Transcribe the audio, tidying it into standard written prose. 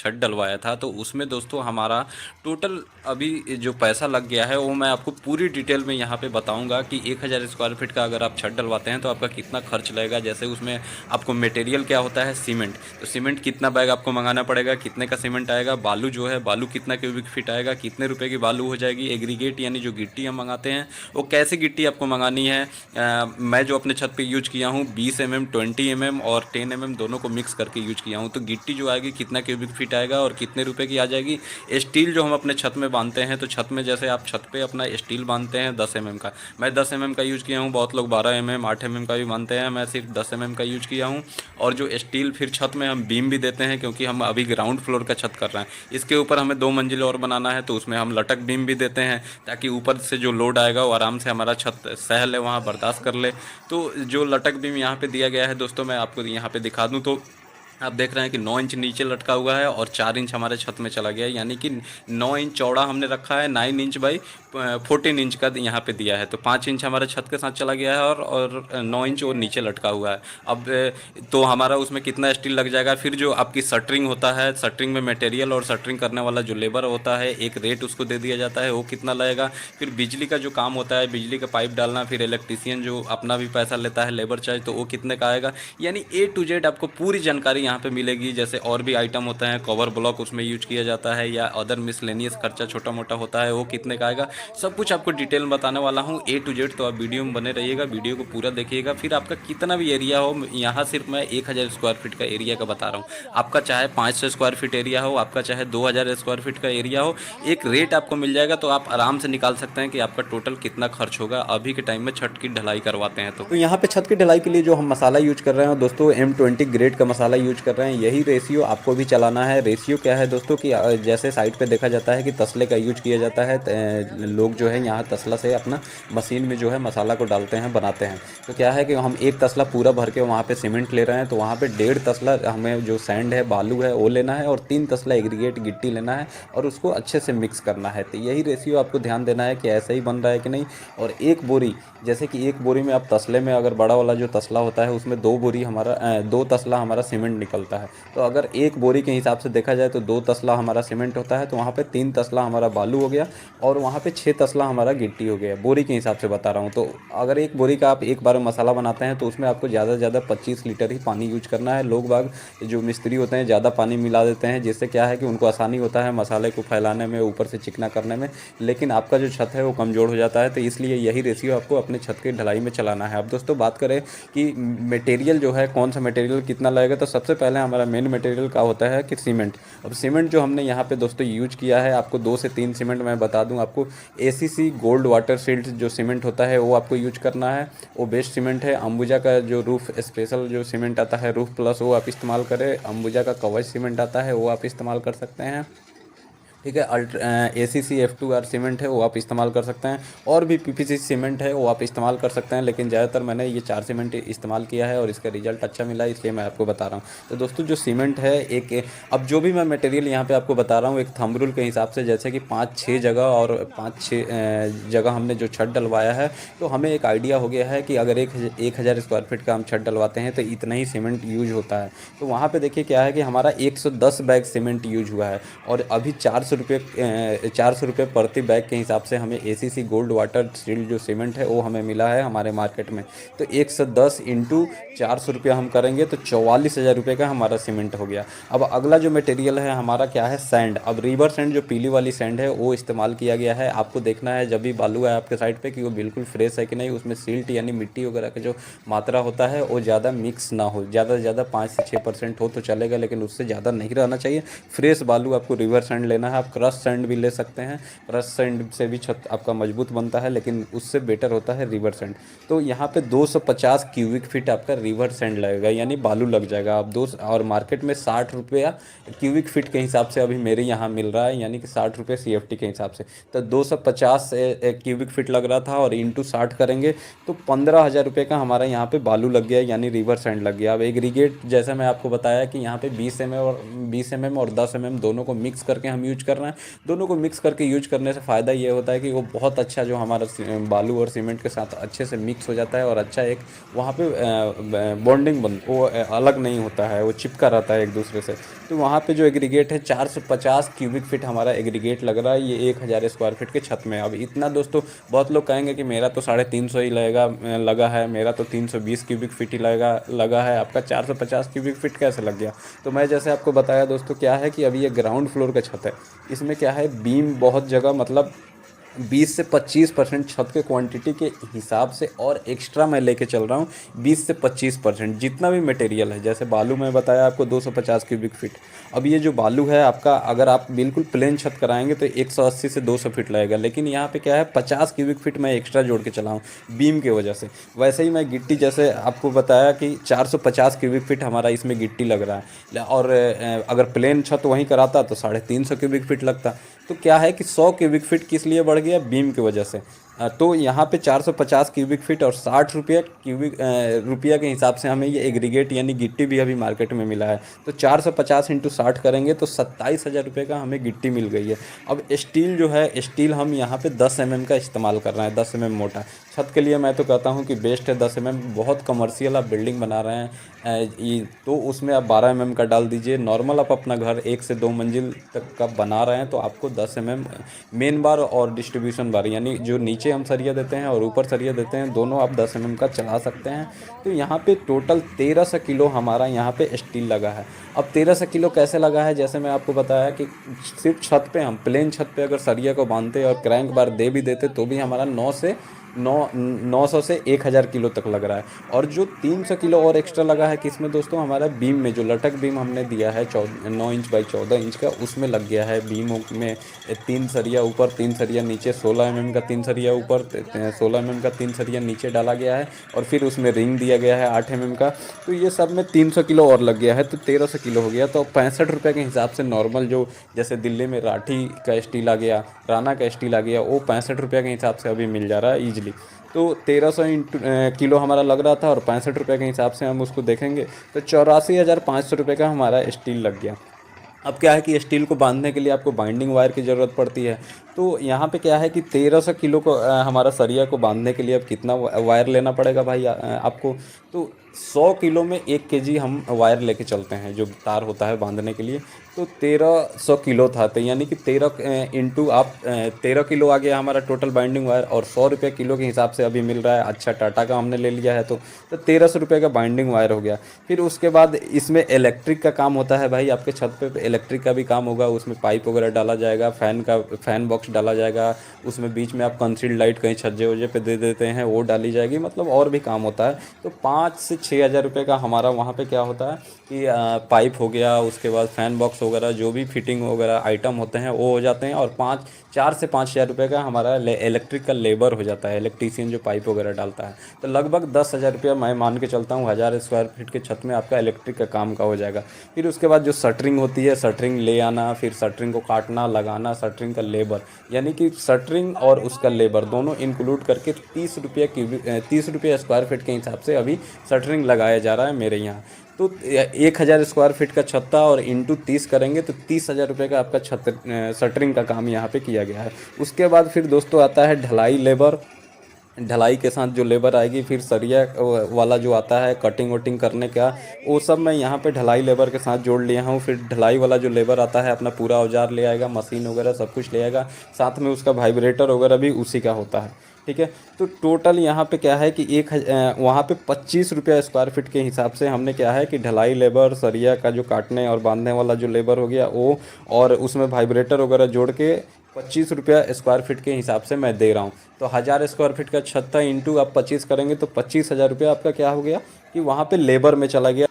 छत डलवाया था, तो उसमें दोस्तों हमारा टोटल अभी जो पैसा लग गया है वो मैं आपको पूरी डिटेल में यहाँ पे बताऊंगा कि 1000 स्क्वायर फीट का अगर आप छत डलवाते हैं तो आपका कितना खर्च लगेगा। जैसे उसमें आपको मटेरियल क्या होता है, सीमेंट, तो सीमेंट कितना बैग आपको मंगाना पड़ेगा, कितने का सीमेंट आएगा, बालू जो है बालू कितना क्यूबिक फीट आएगा, कितने रुपए की बालू हो जाएगी, एग्रीगेट यानी जो गिट्टी हम मंगाते हैं वो कैसे गिट्टी आपको मंगानी है। मैं जो अपने छत पे यूज किया हूँ 20 mm 20 mm और 10 mm दोनों को मिक्स करके यूज किया हूँ, तो गिट्टी जो आएगी कितना क्यूबिक फीट आएगा और कितने रुपए की आ जाएगी। स्टील जो हम अपने छत में बांधते हैं, तो छत में जैसे आप छत पे अपना स्टील बांधते हैं 10 mm का, मैं 10 mm का यूज किया हूँ, बहुत लोग 12 mm 8 mm का भी बांधते हैं, मैं सिर्फ 10 mm का यूज किया हूँ। और जो स्टील फिर छत में हम बीम भी देते हैं, क्योंकि हम अभी ग्राउंड फ्लोर का छत कर रहे हैं, इसके ऊपर हमें 2 मंजिल और बनाना है, तो उसमें हम लटक बीम भी देते हैं ताकि ऊपर से जो लोड आएगा वो आराम से हमारा छत सह ले, वहाँ बर्दाश्त कर ले। तो जो लटक बीम यहाँ पे दिया गया है दोस्तों, मैं आपको यहाँ पे दिखा दूँ तो आप देख रहे हैं कि 9 इंच नीचे लटका हुआ है और 4 इंच हमारे छत में चला गया है, यानी कि 9 इंच चौड़ा हमने रखा है, 9 इंच बाई 14 इंच का यहाँ पे दिया है, तो 5 इंच हमारे छत के साथ चला गया है और 9 इंच और नीचे लटका हुआ है। अब तो हमारा उसमें कितना स्टील लग जाएगा। फिर जो आपकी शटरिंग होता है, शटरिंग में मटेरियल और शटरिंग करने वाला जो लेबर होता है, एक रेट उसको दे दिया जाता है, वो कितना लगेगा। फिर बिजली का जो काम होता है, बिजली का पाइप डालना, फिर इलेक्ट्रीशियन जो अपना भी पैसा लेता है लेबर चार्ज, तो वो कितने का आएगा। यानी A to Z आपको पूरी जानकारी यहाँ पे मिलेगी। जैसे और भी आइटम होता है, कवर ब्लॉक उसमें यूज किया जाता है, या अदर मिसलेनियस खर्चा छोटा मोटा होता है, वो कितने का आएगा, सब कुछ आपको डिटेल में बताने वाला हूँ A to Z। तो आप वीडियो में बने रहिएगा, वीडियो को पूरा देखिएगा। फिर आपका कितना भी एरिया हो, यहाँ सिर्फ मैं 1000 स्क्वायर फीट का एरिया का बता रहा हूँ, आपका चाहे 500 स्क्वायर फीट एरिया हो, आपका चाहे 2000 स्क्वायर फीट का एरिया हो, एक रेट आपको मिल जाएगा। तो आप आराम से निकाल सकते हैं कि आपका टोटल कितना खर्च होगा अभी के टाइम में छत की ढलाई करवाते हैं तो यहाँ पे छत की ढलाई के लिए जो हम मसाला यूज कर रहे हैं दोस्तों, M20 ग्रेड का मसाला यूज कर रहे हैं। यही रेशियो आपको भी चलाना है। रेशियो क्या है दोस्तों कि जैसे साइड पे देखा जाता है कि तसले का यूज किया जाता है, लोग जो है यहाँ तसला से अपना मशीन में जो है मसाला को डालते हैं, बनाते हैं। तो क्या है कि हम एक तसला पूरा भर के वहाँ पे सीमेंट ले रहे हैं, तो वहाँ पे 1.5 तसला हमें जो सैंड है, बालू है, वो लेना है, और 3 तसला एग्रीगेट गिट्टी लेना है और उसको अच्छे से मिक्स करना है। तो यही रेशियो आपको ध्यान देना है कि ऐसा ही बन रहा है कि नहीं। और एक बोरी, जैसे कि एक बोरी में आप तसले में, अगर बड़ा वाला जो तसला होता है उसमें 2 बोरी हमारा 2 तसला हमारा सीमेंट निकलता है, तो अगर एक बोरी के हिसाब से देखा जाए तो 2 तसला हमारा सीमेंट होता है, तो वहाँ पे 3 तसला हमारा बालू हो गया और वहाँ पे 6 तसला हमारा गिट्टी हो गया, बोरी के हिसाब से बता रहा हूँ। तो अगर एक बोरी का आप एक बार में मसाला बनाते हैं तो उसमें आपको ज़्यादा से ज़्यादा 25 लीटर ही पानी यूज करना है। लोग बाग जो मिस्त्री होते हैं ज़्यादा पानी मिला देते हैं, जिससे क्या है कि उनको आसानी होता है मसाले को फैलाने में, ऊपर से चिकना करने में, लेकिन आपका जो छत है वो कमज़ोर हो जाता है। तो इसलिए यही रेशियो आपको अपने छत की ढलाई में चलाना है। अब दोस्तों बात करें कि मटेरियल जो है, कौन सा मटेरियल कितना लगेगा, तो सबसे पहले हमारा मेन मटेरियल का होता है कि सीमेंट। अब सीमेंट जो हमने यहाँ पे दोस्तों यूज किया है, आपको 2 से 3 सीमेंट मैं बता दूँ आपको। ACC गोल्ड वाटर सील्ड जो सीमेंट होता है वो आपको यूज करना है, वो बेस्ट सीमेंट है। अंबुजा का जो रूफ स्पेशल जो सीमेंट आता है, रूफ प्लस, वो आप इस्तेमाल करें। अंबुजा का कवच सीमेंट आता है वो आप इस्तेमाल कर सकते हैं। ठीक है। ACC F2R सीमेंट है वो आप इस्तेमाल कर सकते हैं, और भी PPC सीमेंट है वो आप इस्तेमाल कर सकते हैं, लेकिन ज़्यादातर मैंने ये 4 सीमेंट इस्तेमाल किया है और इसका रिजल्ट अच्छा मिला है, इसलिए मैं आपको बता रहा हूँ। तो दोस्तों जो सीमेंट है एक, अब जो भी मैं मटेरियल यहाँ पे आपको बता रहा हूँ एक थंब रूल के हिसाब से, जैसे कि 5-6 जगह और 5-6 जगह हमने जो छत डलवाया है, तो हमें एक आइडिया हो गया है कि अगर 1000 स्क्वायर फीट का हम छत डलवाते हैं तो इतना ही सीमेंट यूज होता है। तो वहाँ पे देखिए क्या है कि हमारा 110 बैग सीमेंट यूज हुआ है, और अभी 400 रुपये प्रति बैग के हिसाब से हमें ACC गोल्ड वाटर सील्ड जो सीमेंट है वो हमें मिला है हमारे मार्केट में। तो 110 इंटू 400 रुपया हम करेंगे तो 44,000 रुपये का हमारा सीमेंट हो गया। अब अगला जो मटेरियल है हमारा क्या है, सैंड। अब रिवर सैंड जो पीली वाली सैंड है वो इस्तेमाल किया गया है। आपको देखना है जब भी बालू है आपके साइड पे कि वो बिल्कुल फ्रेश है कि नहीं, उसमें सिल्ट यानी मिट्टी वगैरह का जो मात्रा होता है वो ज़्यादा मिक्स ना हो, ज़्यादा से ज़्यादा 5 से 6% हो तो चलेगा, लेकिन उससे ज़्यादा नहीं रहना चाहिए। फ्रेश बालू आपको रिवर सैंड लेना है। आप क्रश सैंड भी ले सकते हैं, क्रश सैंड से भी छत आपका मजबूत बनता है, लेकिन उससे बेटर होता है रिवर सैंड। तो यहाँ पे 250 क्यूबिक फीट आपका रिवर सैंड लगेगा, यानी बालू लग जाएगा। आप और मार्केट में 60 रुपया क्यूबिक फीट के हिसाब से अभी मेरे यहाँ मिल रहा है, यानी कि 60 रुपये CFT के हिसाब से। तो 250 क्यूबिक फीट लग रहा था, और इंटू 60 करेंगे तो 15,000 रुपये का हमारा यहाँ पे बालू लग गया, यानी रिवर सैंड लग गया। अब एग्रीगेट जैसा मैं आपको बताया कि यहाँ पे 20 mm और 10 mm दोनों को मिक्स करके हम यूज कर रहे हैं। दोनों को मिक्स करके यूज करने से फ़ायदा ये होता है कि वो बहुत अच्छा जो हमारा बालू और सीमेंट के साथ अच्छे से मिक्स हो जाता है, और अच्छा एक वहाँ पे बॉन्डिंग वो अलग नहीं होता है, वो चिपका रहता है एक दूसरे से। तो वहाँ पे जो एग्रीगेट है 450 क्यूबिक फीट हमारा एग्रीगेट लग रहा है ये 1000 स्क्वायर फीट के छत में। अब इतना दोस्तों बहुत लोग कहेंगे कि मेरा तो 350 ही लगेगा, लगा है, मेरा तो 320 क्यूबिक फीट ही लगा है, आपका 450 क्यूबिक फीट कैसे लग गया? तो मैं जैसे आपको बताया दोस्तों, क्या है कि अभी ये ग्राउंड फ्लोर का छत है, इसमें क्या है बीम बहुत जगह मतलब 20 से 25% छत के क्वांटिटी के हिसाब से और एक्स्ट्रा मैं लेके चल रहा हूँ। 20 से 25% जितना भी मटेरियल है, जैसे बालू मैं बताया आपको 250 क्यूबिक फीट। अब ये जो बालू है आपका, अगर आप बिल्कुल प्लेन छत कराएंगे तो 180 से 200 फीट लगेगा, लेकिन यहाँ पे क्या है 50 क्यूबिक फीट मैं एक्स्ट्रा जोड़ के चला हूँ बीम की वजह से। वैसे ही मैं गिट्टी जैसे आपको बताया कि 450 क्यूबिक फीट हमारा इसमें गिट्टी लग रहा है, और अगर प्लेन छत वहीं कराता तो 350 क्यूबिक फीट लगता। तो क्या है कि 100 क्यूबिक फीट किस लिए बढ़ गया? बीम की वजह से। तो यहाँ पे 450 क्यूबिक फीट और 60 रुपया के हिसाब से हमें ये एग्रीगेट यानी गिट्टी भी अभी मार्केट में मिला है। तो 450 इंटू 60 करेंगे तो 27,000 रुपये का हमें गिट्टी मिल गई है। अब स्टील जो है, स्टील हम यहाँ पे 10 mm का इस्तेमाल कर रहे हैं, 10 mm मोटा। छत के लिए मैं तो कहता हूँ कि बेस्ट है 10 mm, बहुत कमर्शियल आप बिल्डिंग बना रहे हैं तो उसमें आप 12 mm का डाल दीजिए। नॉर्मल आप अपना घर 1 से 2 मंजिल तक का बना रहे हैं तो आपको 10 mm मेन बार और डिस्ट्रीब्यूशन बार, यानी जो नीचे हम सरिया देते हैं और ऊपर सरिया देते हैं, दोनों आप 10 mm का चला सकते हैं। तो यहाँ पे टोटल 1300 किलो हमारा यहाँ पे स्टील लगा है। अब 1300 किलो कैसे लगा है? जैसे मैं आपको बताया कि सिर्फ छत पे, हम प्लेन छत पे अगर सरिया को बांधते और क्रैंक बार दे भी देते तो भी हमारा 900 से 1000 किलो तक लग रहा है। और जो 300 किलो और एक्स्ट्रा लगा है किसमें दोस्तों? हमारा बीम में, जो लटक बीम हमने दिया है 9 इंच बाई 14 इंच का, उसमें लग गया है। बीम में 3 सरिया ऊपर, 3 सरिया नीचे, 16 mm का 3 सरिया ऊपर, 16 mm का 3 सरिया नीचे डाला गया है, और फिर उसमें रिंग दिया गया है 8 mm का। तो ये सब में 300 किलो और लग गया है, तो 1300 किलो हो गया। तो 65 रुपये के हिसाब से नॉर्मल जो, जैसे दिल्ली में राठी का स्टील आ गया, राना का स्टील आ गया, वो 65 रुपये के हिसाब से अभी मिल जा रहा है ईजिली। तो 1300 किलो हमारा लग रहा था, और 65 रुपये के हिसाब से हम उसको देखेंगे तो 84,500 रुपये का हमारा स्टील लग गया। अब क्या है कि स्टील को बांधने के लिए आपको बाइंडिंग वायर की ज़रूरत पड़ती है। तो यहाँ पे क्या है कि 1300 किलो को हमारा सरिया को बांधने के लिए अब कितना वायर लेना पड़ेगा भाई आपको? तो 100 किलो में 1 केजी हम वायर लेके चलते हैं, जो तार होता है बांधने के लिए। तो 1300 किलो था, तो यानी कि 13 इंटू आप 13 किलो आ गया हमारा टोटल बाइंडिंग वायर, और 100 रुपये किलो के हिसाब से अभी मिल रहा है। अच्छा टाटा का हमने ले लिया है तो 1300 रुपये का बाइंडिंग वायर हो गया। फिर उसके बाद इसमें इलेक्ट्रिक का काम होता है भाई, आपके छत पे इलेक्ट्रिक का भी काम होगा। उसमें पाइप वगैरह डाला जाएगा, फैन बॉक्स डाला जाएगा, उसमें बीच में आप कंसील्ड लाइट कहीं छज्जे वज्जे पे दे देते हैं वो डाली जाएगी, मतलब और भी काम होता है। तो 5 से 6,000 रुपये का हमारा वहाँ पे क्या होता है कि पाइप हो गया, उसके बाद फैन बॉक्स वगैरह जो भी फिटिंग वगैरह आइटम होते हैं वो हो जाते हैं, और 4 से 5,000 रुपये का हमारा इलेक्ट्रिक का लेबर हो जाता है, इलेक्ट्रीशियन जो पाइप वगैरह डालता है। तो लगभग 10,000 रुपया मैं मान के चलता हूँ 1000 स्क्वायर फीट के छत में आपका इलेक्ट्रिक का काम का हो जाएगा। फिर उसके बाद जो शटरिंग होती है, शटरिंग ले आना, फिर शटरिंग को काटना, लगाना, शटरिंग का लेबर, यानी कि शटरिंग और उसका लेबर दोनों इंक्लूड करके 30 रुपये स्क्वायर फीट के हिसाब से अभी शटरिंग लगाया जा रहा है मेरे यहाँ। तो 1000 स्क्वायर फीट का छत था, और इंटू 30 करेंगे तो 30,000 रुपये का आपका शटरिंग का काम यहाँ पे किया गया है। उसके बाद फिर दोस्तों आता है ढलाई लेबर। ढलाई के साथ जो लेबर आएगी, फिर सरिया वाला जो आता है कटिंग वटिंग करने का, वो सब मैं यहाँ पे ढलाई लेबर के साथ जोड़ लिया हूँ। फिर ढलाई वाला जो लेबर आता है अपना पूरा औजार ले आएगा, मशीन वगैरह सब कुछ ले आएगा, साथ में उसका वाइब्रेटर वगैरह भी उसी का होता है। ठीक है, तो टोटल यहाँ पे क्या है कि वहाँ पे 25 रुपया स्क्वायर फीट के हिसाब से हमने क्या है कि ढलाई लेबर, सरिया का जो काटने और बांधने वाला जो लेबर हो गया वो, और उसमें वाइब्रेटर वगैरह जोड़ के 25 रुपया स्क्वायर फीट के हिसाब से मैं दे रहा हूँ। तो 1000 स्क्वायर फीट का छत था, इंटू आप 25 करेंगे तो 25,000 रुपया आपका क्या हो गया कि वहाँ पे लेबर में चला गया।